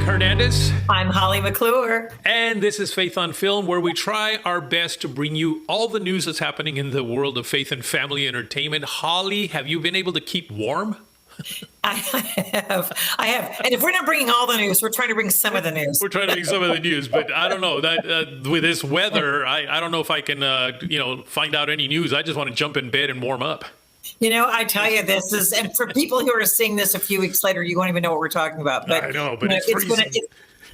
Hernandez. I'm Holly McClure. And this is Faith on Film, where we try our best to bring you all the news that's happening in the world of faith and family entertainment. Holly, have you been able to keep warm? I have. And if we're not bringing all the news, we're trying to bring some of the news. We're trying to bring some of the news, but I don't know that with this weather, I don't know if I can, find out any news. I just want to jump in bed and warm up. I tell you, this is, and for people who are seeing this a few weeks later, you won't even know what we're talking about. But I know, but it's freezing.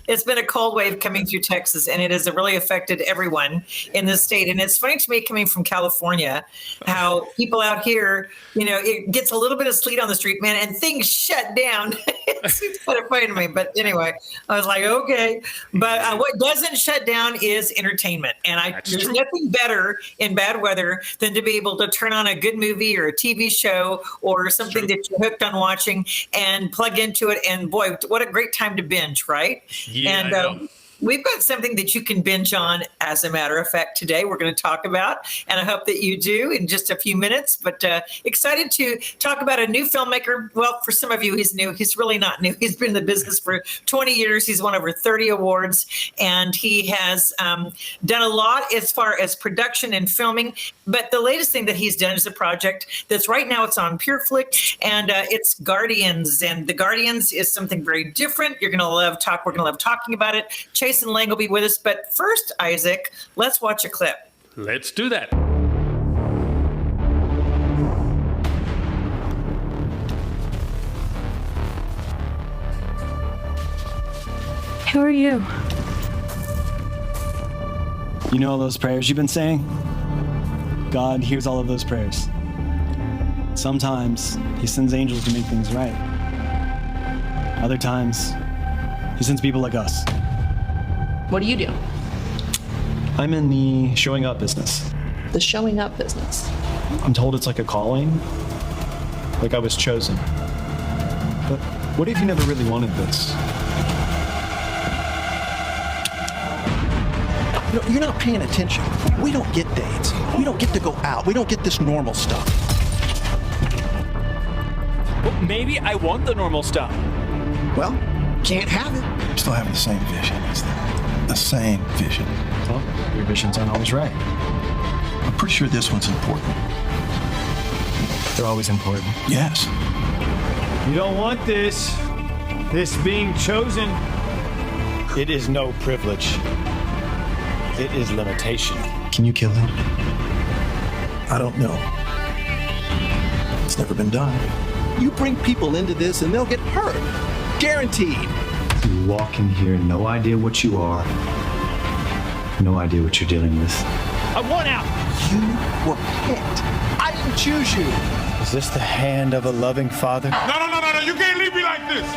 It's been a cold wave coming through Texas, and it has really affected everyone in the state. And it's funny to me, coming from California, how people out here, it gets a little bit of sleet on the street, man, and things shut down. It's kind of funny to me. But anyway, I was like, okay. But what doesn't shut down is entertainment. And there's nothing better in bad weather than to be able to turn on a good movie or a TV show or something that you're hooked on watching and plug into it. And boy, what a great time to binge, right? Yeah, and we've got something that you can binge on, as a matter of fact, today we're going to talk about, and I hope that you do in just a few minutes. But excited to talk about a new filmmaker. Well, for some of you, he's new. He's really not new. He's been in the business for 20 years. He's won over 30 awards, and he has done a lot as far as production and filming. But the latest thing that he's done is a project that's right now, it's on Pureflix, and it's Guardians. And the Guardians is something very different. You're going to love talk. We're going to love talking about it. Chason Laing will be with us. But first, Isaac, let's watch a clip. Let's do that. Who are you? You know all those prayers you've been saying? God hears all of those prayers. Sometimes he sends angels to make things right. Other times, he sends people like us. What do you do? I'm in the showing up business. The showing up business. I'm told it's like a calling, like I was chosen. But what if you never really wanted this? You're not paying attention. We don't get dates. We don't get to go out. We don't get this normal stuff. Well, maybe I want the normal stuff. Well, can't have it. Still having the same vision as them. The same vision. Well, your visions aren't always right. I'm pretty sure this one's important. They're always important. Yes. You don't want this being chosen. It is no privilege. It is limitation. Can you kill him? I don't know. It's never been done. You bring people into this and they'll get hurt. Guaranteed. You walk in here, no idea what you are, no idea what you're dealing with. I want out. You were picked. I didn't choose you. Is this the hand of a loving father? No. You can't leave me like this.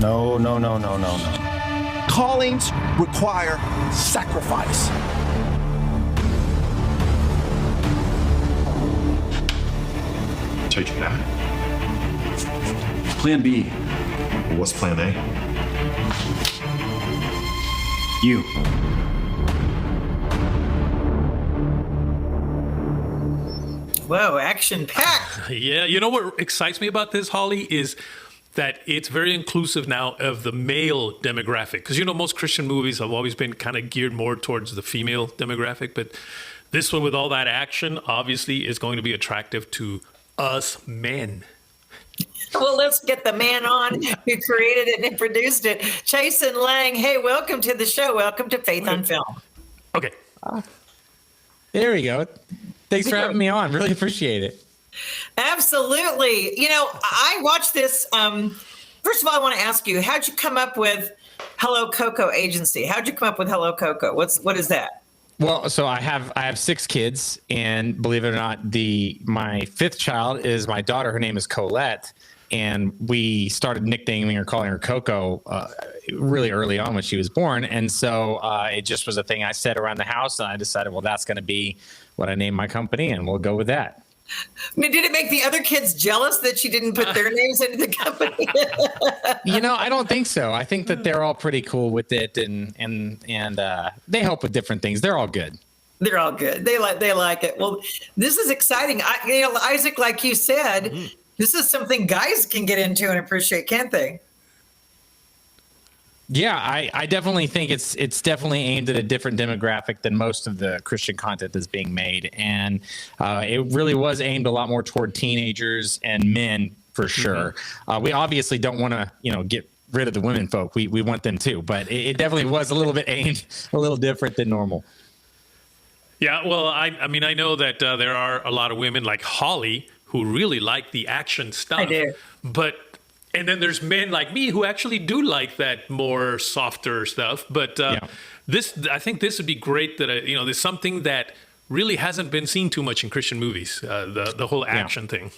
No. Callings require sacrifice. Take it out. Plan B. What's plan A? You. Whoa, action-packed. Yeah, you know what excites me about this, Holly, is that it's very inclusive now of the male demographic. Because, most Christian movies have always been kind of geared more towards the female demographic. But this one, with all that action, obviously is going to be attractive to us men. Well, let's get the man on who created it and produced it. Chason Laing, hey, welcome to the show. Welcome to Faith on Film. Okay. There we go. Thanks for having me on. Really appreciate it. Absolutely. I watched this. First of all, I want to ask you, how'd you come up with Hello Coco Agency? How'd you come up with Hello Coco? What is that? Well, so I have 6 kids, and believe it or not, my 5th child is my daughter. Her name is Colette, and we started nicknaming her, calling her Coco, really early on when she was born. And so it just was a thing I said around the house, and I decided, well, that's going to be what I name my company, and we'll go with that. Did it make the other kids jealous that you didn't put their names into the company? I don't think so. I think that they're all pretty cool with it, and they help with different things. They're all good. They're all good. They like it. Well, this is exciting. Isaac, like you said, this is something guys can get into and appreciate, can't they? Yeah, I definitely think it's definitely aimed at a different demographic than most of the Christian content that's being made, and it really was aimed a lot more toward teenagers and men for sure. We obviously don't want to get rid of the women folk. We want them too, but it definitely was a little bit aimed a little different than normal. Yeah, well, I mean, I know that there are a lot of women like Holly who really like the action stuff. I do. And then there's men like me who actually do like that more softer stuff. But I think this would be great that, there's something that really hasn't been seen too much in Christian movies, the whole action thing.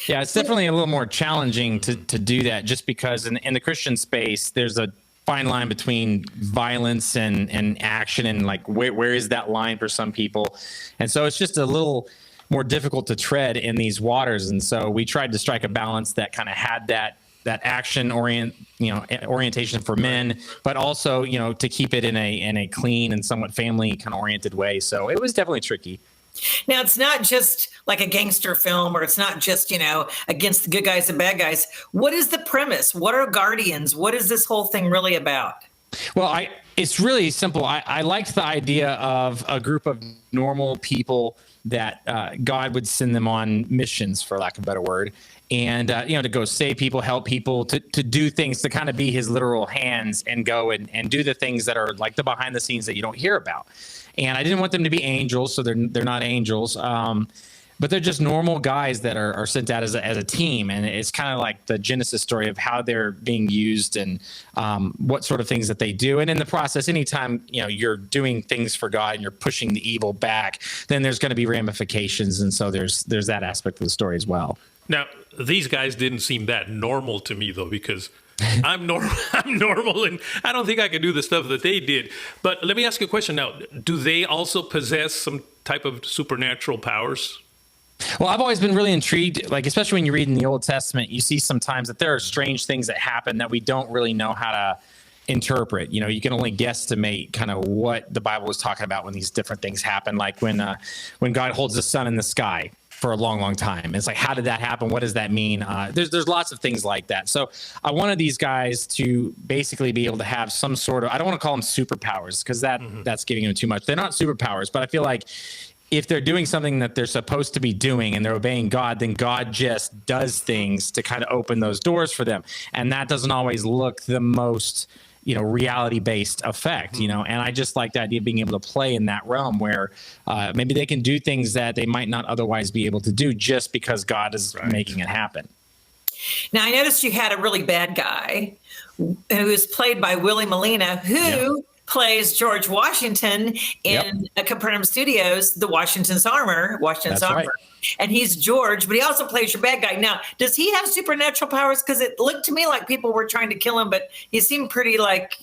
Yeah, it's definitely a little more challenging to do that just because in the Christian space, there's a fine line between violence and action, and like where is that line for some people. And so it's just a little more difficult to tread in these waters. And so we tried to strike a balance that kind of had that action orientation for men, but also, to keep it in a clean and somewhat family kind of oriented way. So it was definitely tricky. Now, it's not just like a gangster film, or it's not just, against the good guys and bad guys. What is the premise? What are Guardians? What is this whole thing really about? Well, it's really simple. I liked the idea of a group of normal people that God would send them on missions, for lack of a better word, and to go save people, help people, to do things, to kind of be his literal hands and go and do the things that are like the behind the scenes that you don't hear about. And I didn't want them to be angels, so they're not angels, but they're just normal guys that are sent out as a team. And it's kind of like the Genesis story of how they're being used and what sort of things that they do. And in the process, anytime you're doing things for God and you're pushing the evil back, then there's going to be ramifications. And so there's that aspect of the story as well. Now, these guys didn't seem that normal to me, though, because I'm normal, and I don't think I can do the stuff that they did. But let me ask you a question now. Do they also possess some type of supernatural powers? Well, I've always been really intrigued, like especially when you read in the Old Testament, you see sometimes that there are strange things that happen that we don't really know how to interpret. You can only guesstimate kind of what the Bible was talking about when these different things happen, like when God holds the sun in the sky for a long, long time. It's like, how did that happen? What does that mean? There's lots of things like that. So I wanted these guys to basically be able to have some sort of, I don't want to call them superpowers because that's giving them too much. They're not superpowers, but I feel like if they're doing something that they're supposed to be doing and they're obeying God, then God just does things to kind of open those doors for them. And that doesn't always look the most reality-based effect, and I just like the idea of being able to play in that realm where maybe they can do things that they might not otherwise be able to do just because God is making it happen. Now, I noticed you had a really bad guy who is played by Willie Molina, who plays George Washington in Capernaum Studios, the Washington's Armor. Right. And he's George, but he also plays your bad guy. Now, does he have supernatural powers? Because it looked to me like people were trying to kill him, but he seemed pretty like,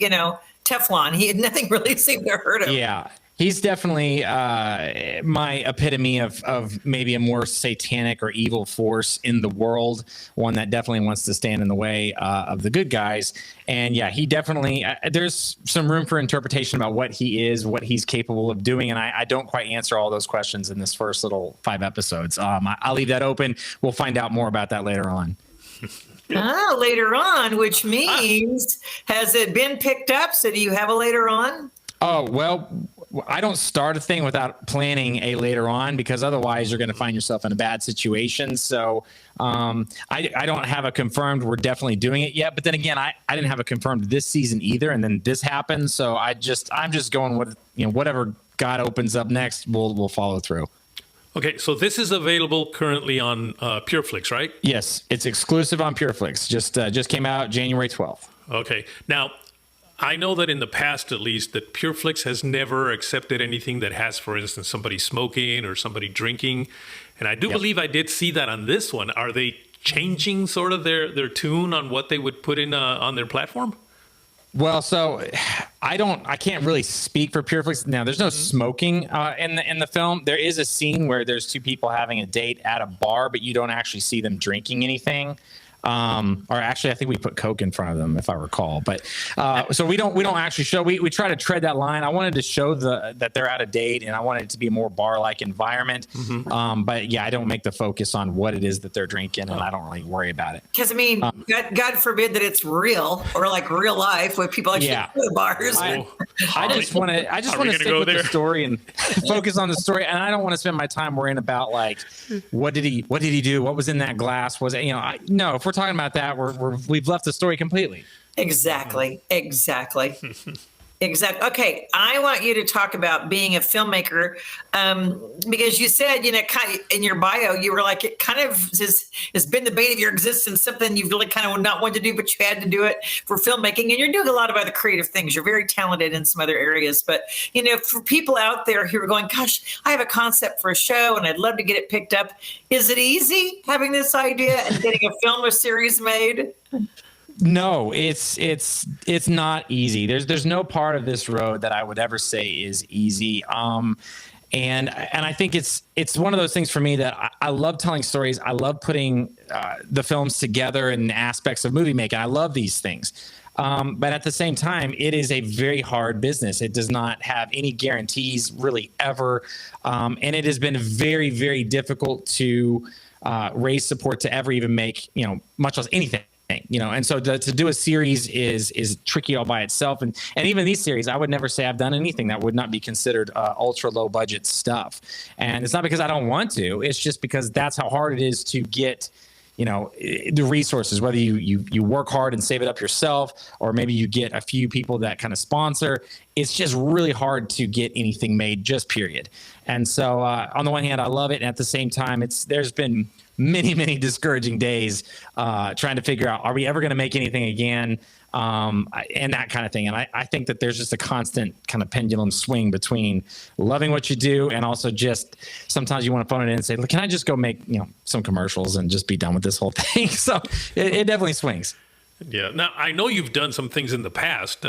Teflon. Nothing really seemed to hurt him. Yeah. He's definitely my epitome of maybe a more satanic or evil force in the world, one that definitely wants to stand in the way of the good guys. And yeah, he definitely, there's some room for interpretation about what he is, what he's capable of doing. And I don't quite answer all those questions in this first little 5 episodes. I'll leave that open. We'll find out more about that later on. Later on, which means, has it been picked up? So do you have a later on? Oh, well, I don't start a thing without planning a later on, because otherwise you're going to find yourself in a bad situation. So I don't have a confirmed we're definitely doing it yet. But then again, I didn't have a confirmed this season either. And then this happened. So I'm just going with, whatever God opens up next, we'll follow through. Okay, so this is available currently on Pureflix, right? Yes, it's exclusive on Pureflix. Just came out January 12th. Okay. Now, I know that in the past, at least, that Pureflix has never accepted anything that has, for instance, somebody smoking or somebody drinking. And I do believe I did see that on this one. Are they changing sort of their tune on what they would put in on their platform? Well, so I can't really speak for Pureflix. Now, there's no smoking in the film. There is a scene where there's 2 people having a date at a bar, but you don't actually see them drinking anything. Or actually, I think we put Coke in front of them, if I recall. But so we don't actually show. We try to tread that line. I wanted to show that they're out of date, and I wanted it to be a more bar-like environment. But yeah, I don't make the focus on what it is that they're drinking, and I don't really worry about it. Because I mean, God forbid that it's real or like real life where people actually go to bars. I just want to stick with the story and focus on the story, and I don't want to spend my time worrying about like what did he do, what was in that glass, was it, no, if we're talking about that, we've left the story completely. Exactly. Okay, I want you to talk about being a filmmaker because you said, kind of in your bio, you were like, it kind of has been the bane of your existence, something you've really kind of not wanted to do, but you had to do it for filmmaking. And you're doing a lot of other creative things. You're very talented in some other areas. But, for people out there who are going, gosh, I have a concept for a show and I'd love to get it picked up. Is it easy having this idea and getting a film or series made? No, it's not easy. There's no part of this road that I would ever say is easy. And I think it's one of those things for me that I love telling stories. I love putting the films together and aspects of movie making. I love these things. But at the same time, it is a very hard business. It does not have any guarantees really ever. And it has been very, very difficult to raise support to ever even make, much less anything. And so to do a series is tricky all by itself. And even these series, I would never say I've done anything that would not be considered ultra low budget stuff. And it's not because I don't want to, it's just because that's how hard it is to get, the resources, whether you work hard and save it up yourself, or maybe you get a few people that kind of sponsor. It's just really hard to get anything made, just period. And so on the one hand, I love it. And at the same time, there's been many discouraging days trying to figure out, are we ever going to make anything again? And that kind of thing. And I think that there's just a constant kind of pendulum swing between loving what you do and also just sometimes you want to phone it in and say, look, can I just go make some commercials and just be done with this whole thing? So it definitely swings. Yeah. Now, I know you've done some things in the past.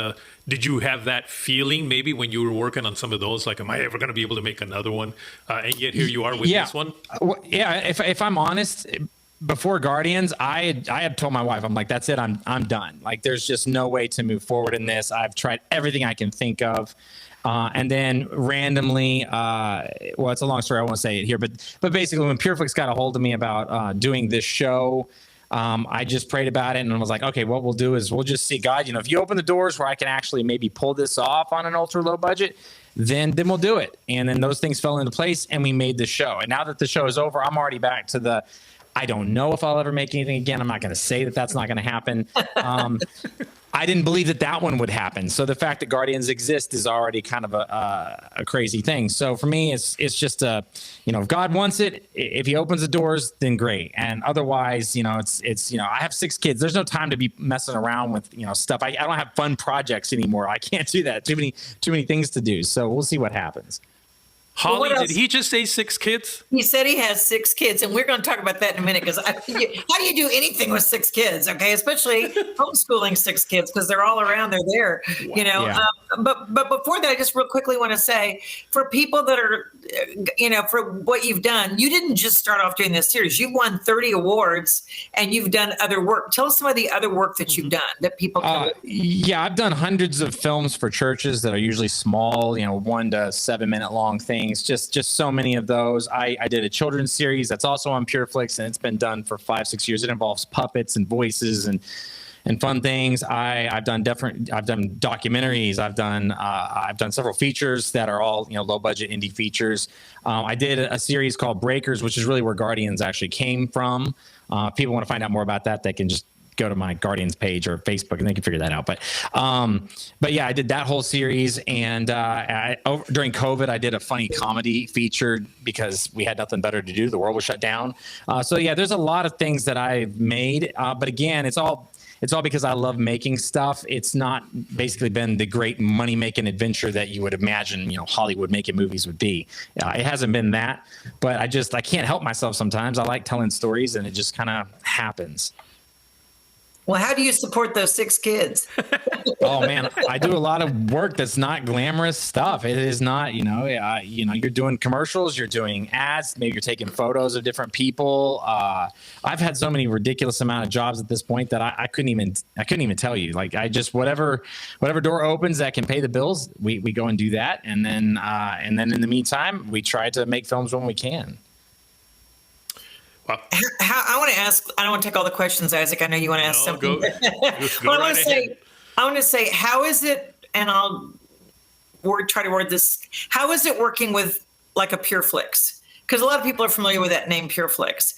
Did you have that feeling maybe when you were working on some of those? Like, am I ever going to be able to make another one? And yet here you are with this one? If I'm honest, before Guardians, I had told my wife, I'm like, that's it. I'm done. Like, there's just no way to move forward in this. I've tried everything I can think of. And then randomly, it's a long story. I won't say it here, but basically when Pureflix got a hold of me about doing this show, I just prayed about it and I was like, okay, what we'll do is we'll just see, God, if you open the doors where I can actually maybe pull this off on an ultra low budget, then we'll do it. And then those things fell into place and we made the show. And now that the show is over, I'm already back to I don't know if I'll ever make anything again. I'm not going to say that that's not going to happen. I didn't believe that one would happen. So the fact that Guardians exist is already kind of a crazy thing. So for me, it's just if God wants it, if he opens the doors, then great. And otherwise, it's I have 6 kids. There's no time to be messing around with, stuff. I don't have fun projects anymore. I can't do that. Too many things to do. So we'll see what happens. Holly, did he just say 6 kids? He said he has 6 kids, and we're going to talk about that in a minute because how do you do anything with 6 kids? Okay, especially homeschooling 6 kids because they're all around, they're there, Yeah. But before that, I just real quickly want to say for people that are, for what you've done, you didn't just start off doing this series. You've won 30 awards, and you've done other work. Tell us some of the other work that you've done that people can. I've done hundreds of films for churches that are usually small, 1 to 7 minute long things. Just so many of those. I did a children's series that's also on Pureflix, and it's been done for 5-6 years. It involves puppets and voices and fun things. I've done documentaries. I've done several features that are all low budget indie features. I did a series called Breakers, which is really where Guardians actually came from. If people want to find out more about that, they can just go to my Guardians page or Facebook and they can figure that out. But yeah, I did that whole series. And during COVID, I did a funny comedy feature because we had nothing better to do. The world was shut down. So yeah, there's a lot of things that I've made. But again, it's all because I love making stuff. It's not basically been the great money-making adventure that you would imagine, Hollywood making movies would be. It hasn't been that, but I can't help myself sometimes. I like telling stories and it just kind of happens. Well, how do you support those 6 kids? Oh man, I do a lot of work that's not glamorous stuff. It is not, you're doing commercials, you're doing ads, maybe you're taking photos of different people. I've had so many ridiculous amount of jobs at this point that I couldn't even tell you. Like I just whatever door opens that can pay the bills, we go and do that, and then in the meantime, we try to make films when we can. Wow. I want to ask, I don't want to take all the questions, Isaac. I know you want to ask something. Go Well, right ahead. I want to say, how is it, and I'll try to word this, how is it working with like a Pureflix? Because a lot of people are familiar with that name, Pureflix.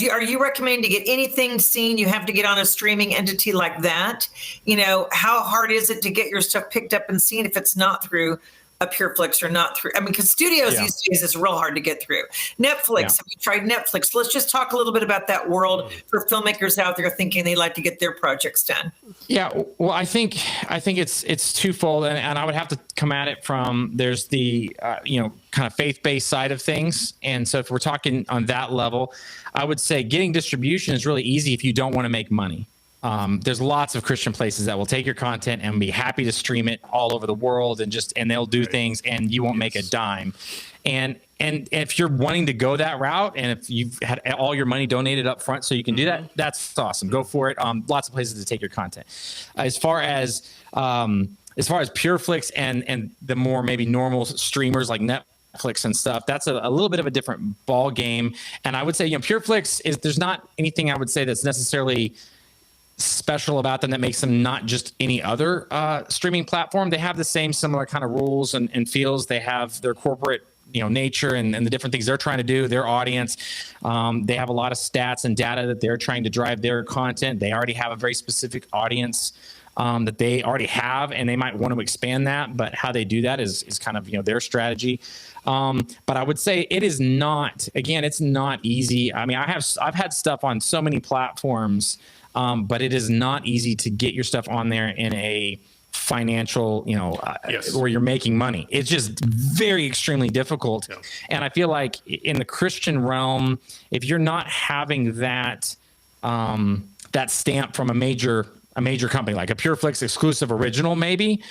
Are you recommending to get anything seen, you have to get on a streaming entity like that? How hard is it to get your stuff picked up and seen if it's not through a Pureflix or not through? Because studios these days is real hard to get through. Netflix, have you tried Netflix? Let's just talk a little bit about that world for filmmakers out there thinking they like to get their projects done. Yeah, well, I think it's twofold, and I would have to come at it from there's the kind of faith-based side of things, and so if we're talking on that level, I would say getting distribution is really easy if you don't want to make money. There's lots of Christian places that will take your content and be happy to stream it all over the world, and they'll do things, and you won't make a dime. And if you're wanting to go that route, and if you've had all your money donated up front so you can do that, that's awesome. Go for it. Lots of places to take your content. As far as Pureflix and the more maybe normal streamers like Netflix and stuff, that's a little bit of a different ball game. And I would say, Pureflix there's not anything I would say that's necessarily special about them that makes them not just any other streaming platform. They have the same similar kind of rules and feels. They have their corporate nature and the different things they're trying to do, their audience. They have a lot of stats and data that they're trying to drive their content. They already have a very specific audience that they already have, and they might want to expand that, but how they do that is kind of their strategy. But I would say it is not, again, it's not easy. I mean, I've had stuff on so many platforms, but it is not easy to get your stuff on there in a financial, where you're making money. It's just very extremely difficult. Yeah. And I feel like in the Christian realm, if you're not having that stamp from a major company like a Pureflix exclusive original, maybe,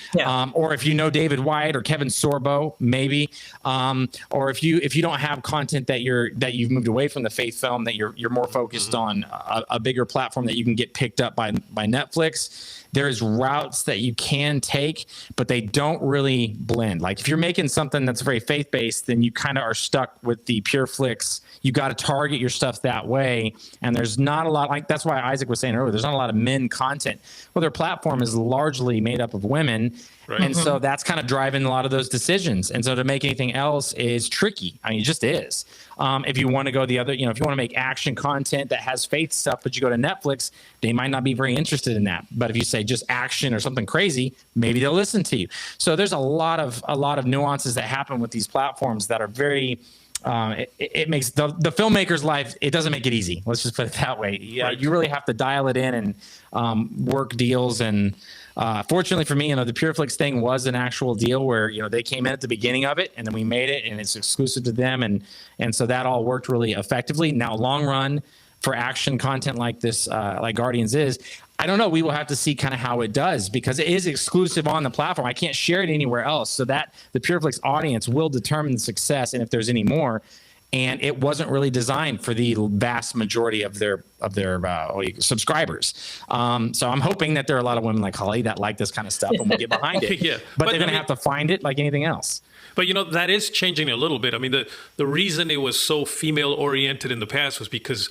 or if David White or Kevin Sorbo, maybe, or if you don't have content that you've moved away from the faith film, that you're more focused on a bigger platform that you can get picked up by Netflix. There's routes that you can take, but they don't really blend. Like if you're making something that's very faith-based, then you kind of are stuck with the Pureflix. You got to target your stuff that way. And there's not a lot, like that's why Isaac was saying earlier, there's not a lot of men content. Well, their platform is largely made up of women. Right. And so that's kind of driving a lot of those decisions. And so to make anything else is tricky. I mean, it just is. If you want to go the other, if you want to make action content that has faith stuff, but you go to Netflix, they might not be very interested in that. But if you say just action or something crazy, maybe they'll listen to you. So there's a lot of nuances that happen with these platforms that are very, it makes the filmmaker's life, it doesn't make it easy. Let's just put it that way. Yeah, you really have to dial it in and work deals. And fortunately for me, the Pureflix thing was an actual deal where, they came in at the beginning of it and then we made it and it's exclusive to them. And so that all worked really effectively. Now, long run for action content like this, like Guardians is, I don't know. We will have to see kind of how it does because it is exclusive on the platform. I can't share it anywhere else. So that the Pureflix audience will determine the success and if there's any more. And it wasn't really designed for the vast majority of their subscribers. So I'm hoping that there are a lot of women like Holly that like this kind of stuff and will get behind it. Yeah. But they're going to have to find it like anything else. But that is changing a little bit. I mean, the reason it was so female oriented in the past was because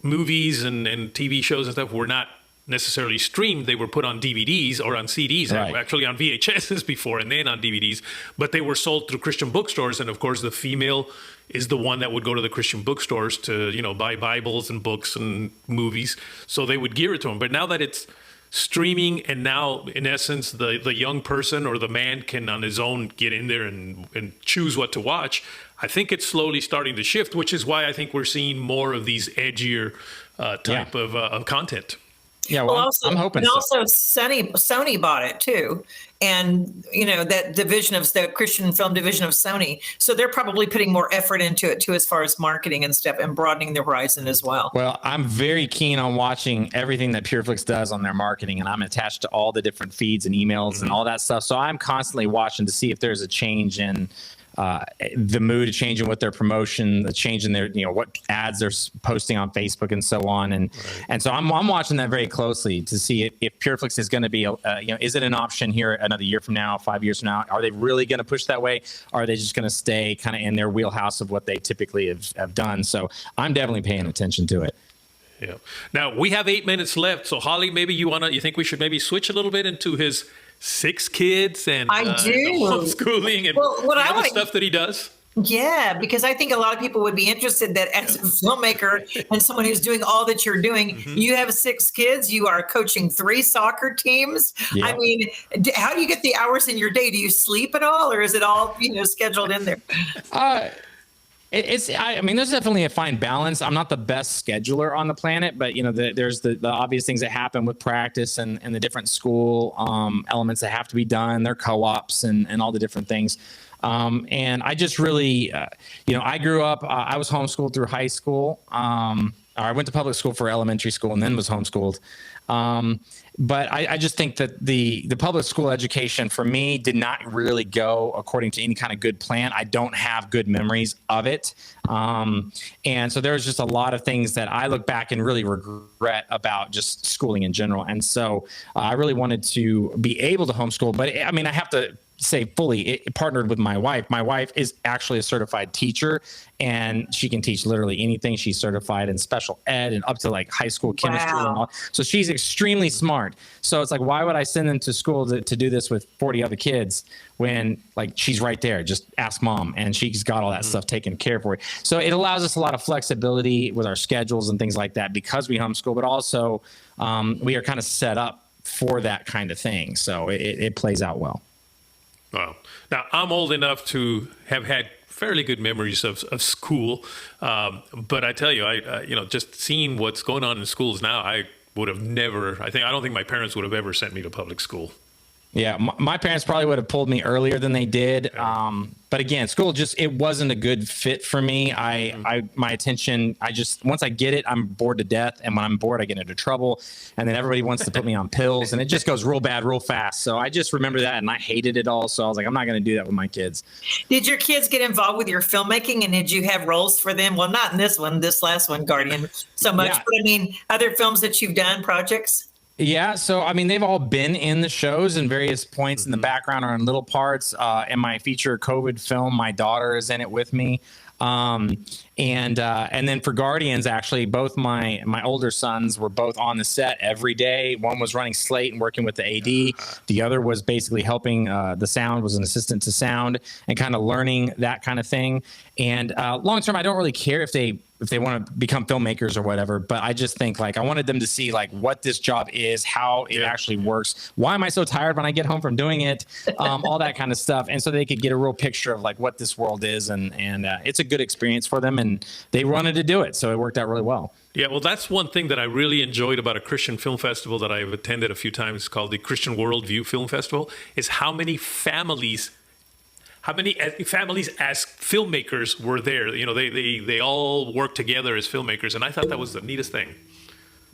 movies and TV shows and stuff were not necessarily streamed. They were put on DVDs or on CDs, right. Actually on VHSs before and then on DVDs, but they were sold through Christian bookstores. And of course, the female is the one that would go to the Christian bookstores to, buy Bibles and books and movies. So they would gear it to them. But now that it's streaming and now, in essence, the young person or the man can on his own get in there and choose what to watch, I think it's slowly starting to shift, which is why I think we're seeing more of these edgier type of content. Yeah, well, I'm hoping and so. also Sony bought it too, and that division of the Christian film division of Sony. So they're probably putting more effort into it too, as far as marketing and stuff, and broadening the horizon as well. Well, I'm very keen on watching everything that Pureflix does on their marketing, and I'm attached to all the different feeds and emails and all that stuff. So I'm constantly watching to see if there's a change in the mood, a change in what their promotion, a change in their, what ads they're posting on Facebook and so on. And so I'm watching that very closely to see if Pureflix is going to be, is it an option here another year from now, 5 years from now? Are they really going to push that way? Or are they just going to stay kind of in their wheelhouse of what they typically have done? So I'm definitely paying attention to it. Yeah. Now we have 8 minutes left. So Holly, maybe you think we should maybe switch a little bit into his 6 kids and I do. homeschooling and the stuff that he does? Yeah, because I think a lot of people would be interested that as a filmmaker and someone who's doing all that you're doing, you have 6 kids, you are coaching 3 soccer teams. Yeah. I mean, how do you get the hours in your day? Do you sleep at all, or is it all, scheduled in there? There's definitely a fine balance. I'm not the best scheduler on the planet, but there's the obvious things that happen with practice and the different school elements that have to be done. Their co-ops and all the different things. And I just really, I grew up, I was homeschooled through high school. I went to public school for elementary school and then was homeschooled. But I just think that the public school education for me did not really go according to any kind of good plan. I don't have good memories of it. And so there's just a lot of things that I look back and really regret about just schooling in general. And so I really wanted to be able to homeschool, but I have to say fully it partnered with my wife. My wife is actually a certified teacher, and she can teach literally anything. She's certified in special ed and up to like high school chemistry. Wow. And all. So she's extremely smart. So it's like, why would I send them to school to do this with 40 other kids when like she's right there? Just ask mom, and she's got all that stuff taken care of for you. So it allows us a lot of flexibility with our schedules and things like that because we homeschool, but also we are kind of set up for that kind of thing. So it plays out well. Wow. Now, I'm old enough to have had fairly good memories of school. But I tell you, I just seeing what's going on in schools now, I don't think my parents would have ever sent me to public school. Yeah, my parents probably would have pulled me earlier than they did. But again, school it wasn't a good fit for me. My attention, once I get it, I'm bored to death. And when I'm bored, I get into trouble. And then everybody wants to put me on pills, and it just goes real bad, real fast. So I just remember that, and I hated it all. So I was like, I'm not going to do that with my kids. Did your kids get involved with your filmmaking, and did you have roles for them? Well, not in this last one, Guardian, so much, Yeah. but other films that you've done, projects? Yeah, so they've all been in the shows in various points in the background or in little parts. In my feature COVID film, my daughter is in it with me. And then for Guardians, actually, both my older sons were both on the set every day. One was running slate and working with the AD. The other was basically helping the sound, was an assistant to sound and kind of learning that kind of thing. And long term, I don't really care if they want to become filmmakers or whatever, but I just think I wanted them to see what this job is, how it actually works. Why am I so tired when I get home from doing it? All that kind of stuff. And so they could get a real picture of what this world is. And it's a good experience for them, and they wanted to do it. So it worked out really well. Yeah, well, that's one thing that I really enjoyed about a Christian film festival that I've attended a few times called the Christian Worldview Film Festival is how many families as filmmakers were there. They all work together as filmmakers, and I thought that was the neatest thing.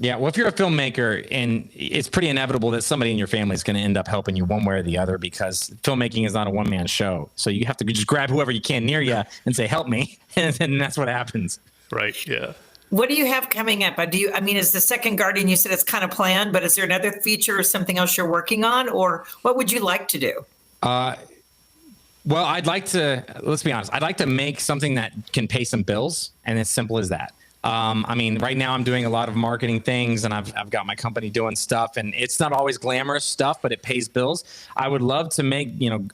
Yeah, well, if you're a filmmaker, and it's pretty inevitable that somebody in your family is going to end up helping you one way or the other, because filmmaking is not a one-man show. So you have to just grab whoever you can near you and say, help me, and that's what happens. Right, yeah. What do you have coming up? Is the second Guardian, you said it's kind of planned, but is there another feature or something else you're working on, or what would you like to do? Well, let's be honest, I'd like to make something that can pay some bills, and as simple as that. Right now I'm doing a lot of marketing things, and I've got my company doing stuff, and it's not always glamorous stuff, but it pays bills. I would love to make,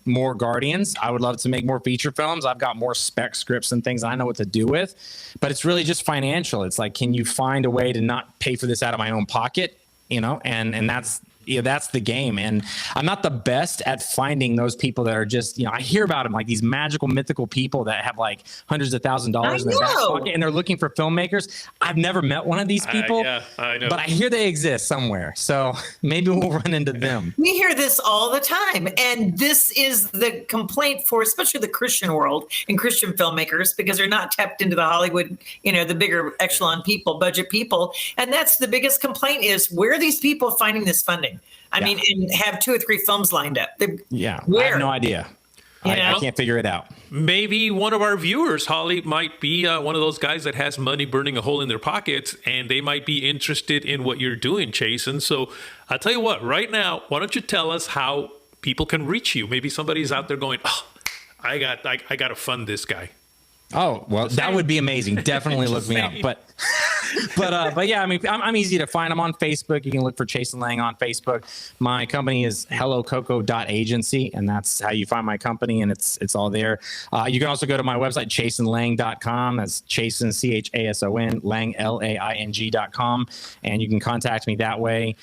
more Guardians. I would love to make more feature films. I've got more spec scripts and things I know what to do with, but it's really just financial. It's can you find a way to not pay for this out of my own pocket? And that's the game. And I'm not the best at finding those people that are just, I hear about them like these magical, mythical people that have like hundreds of $1,000s in their back pocket and they're looking for filmmakers. I've never met one of these people, I know. but I hear they exist somewhere. So maybe we'll run into them. We hear this all the time. And this is the complaint for especially the Christian world and Christian filmmakers, because they're not tapped into the Hollywood, the bigger echelon people, budget people. And that's the biggest complaint is, where are these people finding this funding? I mean, and have 2 or 3 films lined up. I have no idea. I can't figure it out. Maybe one of our viewers, Holly, might be one of those guys that has money burning a hole in their pockets, and they might be interested in what you're doing, Chason. So I'll tell you what, right now, why don't you tell us how people can reach you? Maybe somebody's out there going, I got to fund this guy. Oh, well, that would be amazing. Definitely look me up. But yeah, I mean, I'm easy to find. I'm on Facebook. You can look for Chason Laing on Facebook. My company is hellococo.agency, and that's how you find my company, and it's all there. You can also go to my website, chasonlaing.com. That's Chason, Chason, Laing, Laing.com, and you can contact me that way.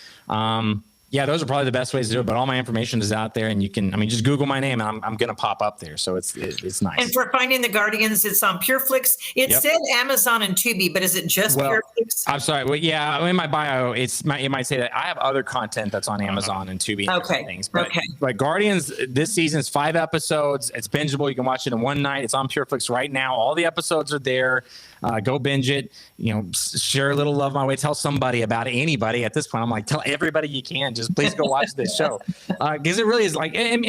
Yeah, those are probably the best ways to do it. But all my information is out there, and you can, just Google my name, and I'm going to pop up there. So it's nice. And for finding the Guardians, it's on Pureflix. It said Amazon and Tubi, but is it just Pureflix? I'm sorry. Well, yeah, in my bio, it might say that I have other content that's on Amazon and Tubi and different things. But Guardians, this season's 5 episodes. It's bingeable. You can watch it in one night. It's on Pureflix right now. All the episodes are there. Go binge it. Share a little love my way. Tell somebody about it. Anybody at this point. I'm like, tell everybody you can. Just please go watch this show, because it really is like, and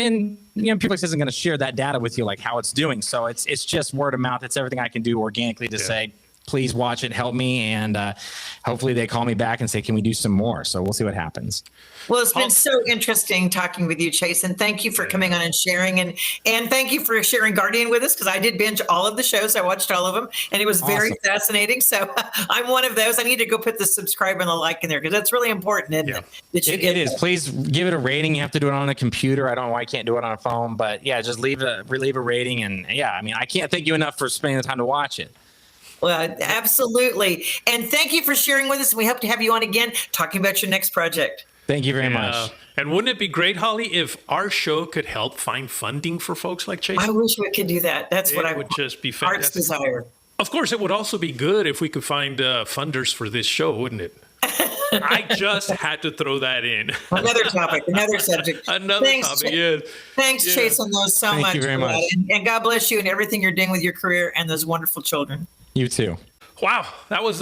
Pureflix isn't going to share that data with you, like how it's doing. So it's just word of mouth. It's everything I can do organically to say, please watch it, help me, and hopefully they call me back and say, can we do some more? So we'll see what happens. Well, it's been so interesting talking with you, Chason. Thank you for coming on and sharing, and thank you for sharing Guardian with us, because I did binge all of the shows. I watched all of them, and it was very fascinating. So I'm one of those. I need to go put the subscribe and the like in there, because that's really important, isn't it? That you it is. Please give it a rating. You have to do it on a computer. I don't know why I can't do it on a phone, but yeah, just leave a rating. And yeah, I can't thank you enough for spending the time to watch it. Well, absolutely. And thank you for sharing with us. We hope to have you on again talking about your next project. Thank you very much. And wouldn't it be great, Holly, if our show could help find funding for folks like Chason? I wish we could do that. That's what I would just be fantastic. Heart's desire. Of course, it would also be good if we could find funders for this show, wouldn't it? I just had to throw that in. Another topic, another subject. Topic, yes. Thanks, Chason, so much. Thank you very much. And God bless you and everything you're doing with your career and those wonderful children. You too. Wow, that was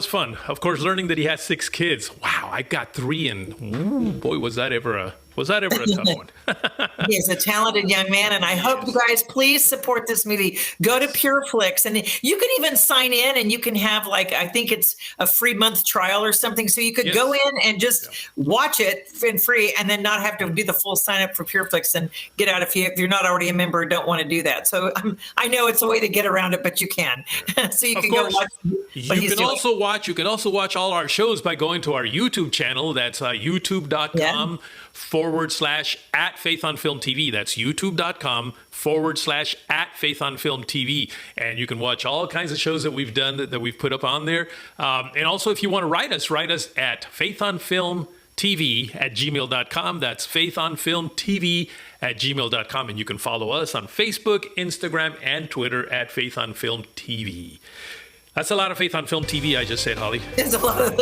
fun. Of course, learning that he has 6 kids. Wow, I got 3, and boy, was that ever a tough one. He is a talented young man, and I hope you guys please support this movie. Go to Pureflix, and you can even sign in, and you can have I think it's a free month trial or something. So you could go in and just watch it for free, and then not have to do the full sign up for Pureflix and get out if you're not already a member or don't want to do that. So I know it's a way to get around it, but you can. So you can go watch. You can also watch all our shows by going to our YouTube channel. That's youtube.com /@FaithOnFilmTV. That's youtube.com /@FaithOnFilmTV. And you can watch all kinds of shows that we've done that we've put up on there. And also, if you want to write us at faithonfilmtv@gmail.com. That's faithonfilmtv@gmail.com. And you can follow us on Facebook, Instagram, and Twitter at FaithOnFilmTV. That's a lot of Faith on Film TV I just said, Holly. It's a lot of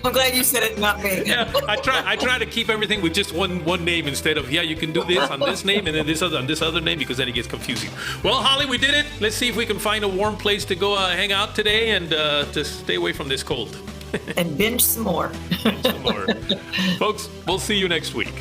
I'm glad you said it, not me. Yeah, I try to keep everything with just one name instead of, you can do this on this name and then this on this other name, because then it gets confusing. Well, Holly, we did it. Let's see if we can find a warm place to go hang out today and to stay away from this cold. And binge some more. Folks, we'll see you next week.